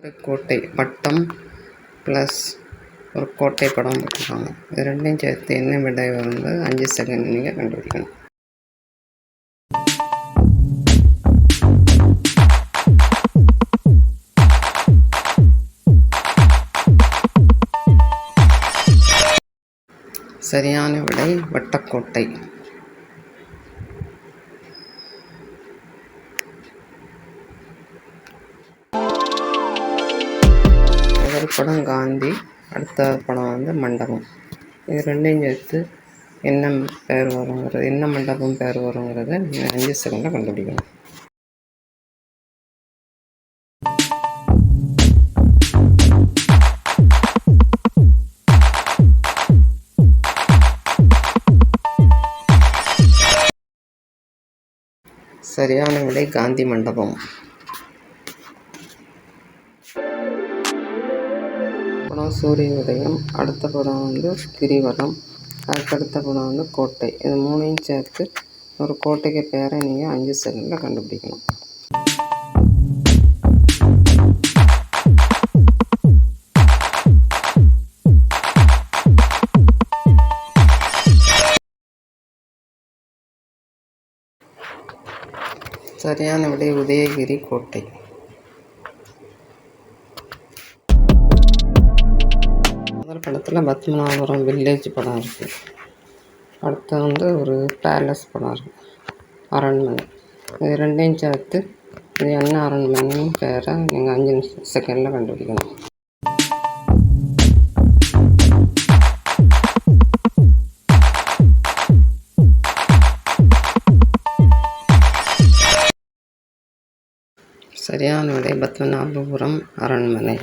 ஒரு கோட்டை வட்டம் ப்ளஸ் ஒரு கோட்டை படம் போட்டிருக்காங்க. இது ரெண்டையும் சேர்த்து என்ன விடை வந்து 5 செகண்ட் நீங்கள் கண்டுபிடிக்கணும். சரியான விடை வட்டக்கோட்டை. முதல் படம் காந்தி, அடுத்த படம் வந்து மண்டபம். இது ரெண்டையும் சேர்த்து என்ன பேர் வருங்கிறது, என்ன மண்டபம் பேர் வருங்கிறத நீங்கள் 5 செகண்டில் கண்டுபிடிக்கணும். சரியான விடை காந்தி மண்டபம். படம் சூரிய உதயம், அடுத்த படம் வந்து கிரிவலம், அதுக்கடுத்த படம் வந்து கோட்டை. இது மூணையும் சேர்த்து ஒரு கோட்டைக்கு பேரை நீங்கள் 5 செகண்டில் கண்டுபிடிக்கணும். சரியான விடை உதயகிரி கோட்டை. முதல் படத்தில் பத்மநாபபுரம் வில்லேஜ் படம் இருக்குது. அடுத்து வந்து ஒரு பேலஸ் படம் இருக்குது, அரண்மனை. இது ரெண்டையும் சேர்த்து இது என்ன அரண்மனை பேரை நீங்கள் 5 செகண்டில் கண்டுபிடிக்கணும். சரியான விடை பத்மநாபபுரம் அரண்மனை.